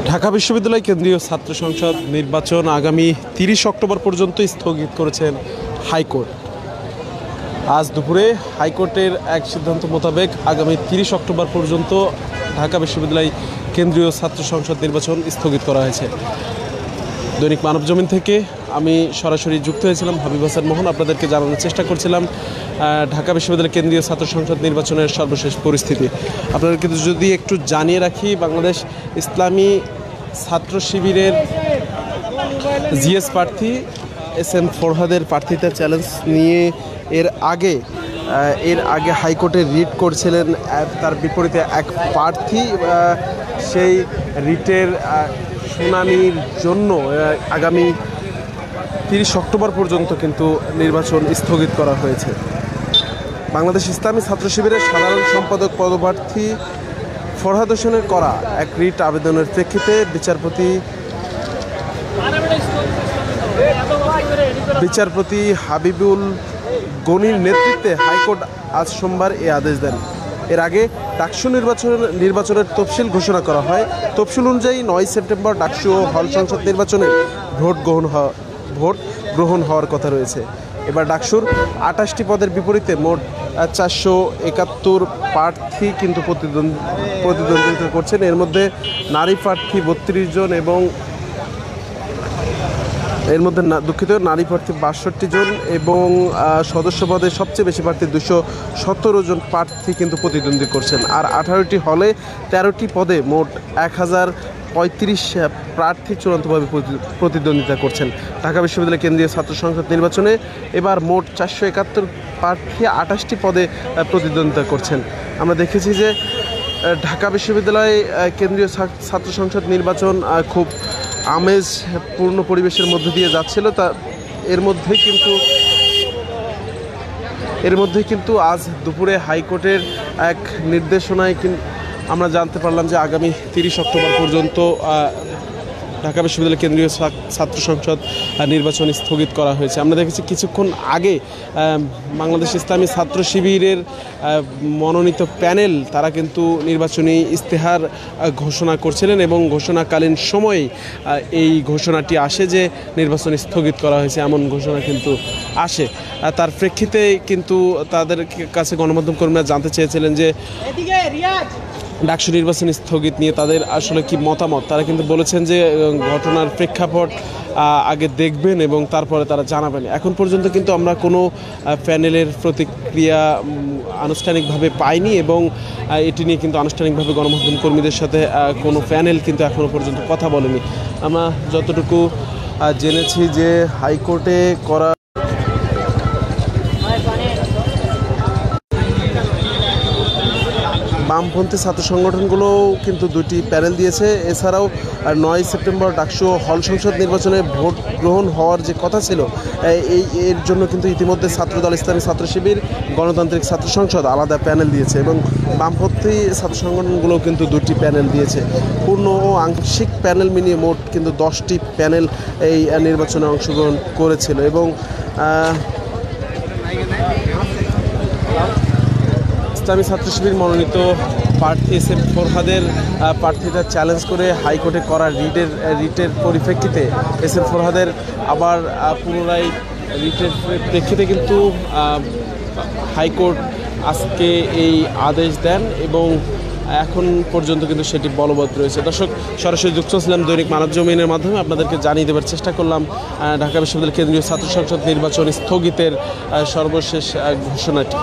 ঢাকা বিশ্ববিদ্যালয় কেন্দ্রীয় ছাত্র সংসদ নির্বাচন আগামী ৩০ অক্টোবর পর্যন্ত স্থগিত করেছেন হাইকোর্ট। আজ দুপুরে হাইকোর্টের এক সিদ্ধান্ত মোতাবেক আগামী ৩০ অক্টোবর পর্যন্ত ঢাকা বিশ্ববিদ্যালয় কেন্দ্রীয় ছাত্র সংসদ নির্বাচন স্থগিত করা হয়েছে। দৈনিক মানবজমিন থেকে আমি সরাসরি যুক্ত হয়েছিলাম হাবিব হাসান মোহন। আপনাদেরকে জানানোর চেষ্টা করছিলাম ঢাকা বিশ্ববিদ্যালয় কেন্দ্রীয় ছাত্র সংসদ নির্বাচনের সর্বশেষ পরিস্থিতি। আপনাদের কিন্তু যদি একটু জানিয়ে রাখি, বাংলাদেশ ইসলামী ছাত্র শিবিরের জিএস প্রার্থী SM ফরহাদের প্রার্থিতা চ্যালেঞ্জ নিয়ে এর আগে হাইকোর্টে রিট করছিলেন তার বিপরীতে এক প্রার্থী। সেই রিটের শুনানির জন্য আগামী ৩০ অক্টোবর পর্যন্ত কিন্তু নির্বাচন স্থগিত করা হয়েছে। বাংলাদেশ ইসলামী ছাত্র শিবিরের সাধারণ সম্পাদক পদপ্রার্থী ফরহাদ হোসেনের করা এক রিট আবেদনের প্রেক্ষিতে বিচারপতি হাবিবুল গনির নেতৃত্বে হাইকোর্ট আজ সোমবার এ আদেশ দেন। এর আগে ডাকসু নির্বাচনের তফসিল ঘোষণা করা হয়। তফসিল অনুযায়ী ৯ সেপ্টেম্বর ডাকসু ও হল সংসদ নির্বাচনে ভোট গ্রহণ হওয়ার কথা রয়েছে। এবার ডাকসুর ২৮টি পদের বিপরীতে মোট ৪৭১ প্রার্থী কিন্তু প্রতিদ্বন্দ্বিতা করছেন। এর মধ্যে নারী প্রার্থী ৩২ জন এবং নারী প্রার্থী ৬২ জন এবং সদস্য পদে সবচেয়ে বেশি প্রার্থী ২১৭ জন প্রার্থী কিন্তু প্রতিদ্বন্দ্বী করছেন। আর ১৮টি হলে ১৩টি পদে মোট ১,০৩৫ প্রার্থী চূড়ান্তভাবে প্রতিদ্বন্দ্বিতা করছেন। ঢাকা বিশ্ববিদ্যালয় কেন্দ্রীয় ছাত্র সংসদ নির্বাচনে এবার মোট ৪৭১ প্রার্থী ২৮টি পদে প্রতিদ্বন্দ্বিতা করছেন। আমরা দেখেছি যে ঢাকা বিশ্ববিদ্যালয় কেন্দ্রীয় ছাত্র সংসদ নির্বাচন খুব আমেজপূর্ণ পরিবেশের মধ্যে দিয়ে যাচ্ছিল। এর মধ্যে কিন্তু আজ দুপুরে হাইকোর্টের এক নির্দেশনায় আমরা জানতে পারলাম যে আগামী ৩০ অক্টোবর পর্যন্ত ঢাকা বিশ্ববিদ্যালয় কেন্দ্রীয় ছাত্র সংসদ নির্বাচন স্থগিত করা হয়েছে। আমরা দেখেছি কিছুক্ষণ আগে বাংলাদেশ ইসলামী ছাত্র শিবিরের মনোনীত প্যানেল তারা কিন্তু নির্বাচনী ইস্তেহার ঘোষণা করছিলেন এবং ঘোষণাকালীন সময়ে এই ঘোষণাটি আসে যে নির্বাচন স্থগিত করা হয়েছে, এমন ঘোষণা কিন্তু আসে। তার প্রেক্ষিতে কিন্তু তাদের কাছে গণমাধ্যম কর্মীরা জানতে চেয়েছিলেন যে ডাকসু নির্বাচন স্থগিত নিয়ে তাদের আসলে কি মতামত। তারা কিন্তু বলেছেন যে ঘটনার প্রেক্ষাপট আগে দেখবেন এবং তারপরে তারা জানাবেন। এখন পর্যন্ত কিন্তু আমরা কোনো প্যানেলের প্রতিক্রিয়া আনুষ্ঠানিকভাবে পাইনি এবং এটি নিয়ে কিন্তু আনুষ্ঠানিকভাবে গণমাধ্যম কর্মীদের সাথে কোনো প্যানেল কিন্তু এখনও পর্যন্ত কথা বলেনি। আমরা যতটুকু জেনেছি যে হাইকোর্টে করা বামপন্থী ছাত্র সংগঠনগুলোও কিন্তু দুটি প্যানেল দিয়েছে। এছাড়াও ৯ সেপ্টেম্বর ডাকসু হল সংসদ নির্বাচনে ভোট গ্রহণ হওয়ার যে কথা ছিল এর জন্য কিন্তু ইতিমধ্যে ছাত্রদল ইসলামী ছাত্র শিবির, গণতান্ত্রিক ছাত্র সংসদ আলাদা প্যানেল দিয়েছে এবং বামপন্থী ছাত্র সংগঠনগুলোও কিন্তু দুটি প্যানেল দিয়েছে। পূর্ণ ও আংশিক প্যানেল মিলিয়ে মোট কিন্তু 10টি প্যানেল এই নির্বাচনে অংশগ্রহণ করেছিল এবং ইসলামী ছাত্র শিবির মনোনীত প্রার্থী SM ফরহাদের প্রার্থীতা চ্যালেঞ্জ করে হাইকোর্টে করা রিটের পরিপ্রেক্ষিতে SM ফরহাদের আবার পুনরায় রিটের প্রেক্ষিতে কিন্তু হাইকোর্ট আজকে এই আদেশ দেন এবং এখন পর্যন্ত কিন্তু সেটি বলবৎ রয়েছে। দর্শক, সরাসরি যুক্ত ছিলাম দৈনিক মানবজমিনের মাধ্যমে আপনাদেরকে জানিয়ে দেওয়ার চেষ্টা করলাম ঢাকা বিশ্ববিদ্যালয় কেন্দ্রীয় ছাত্র সংসদ নির্বাচন স্থগিতের সর্বশেষ ঘোষণাটি।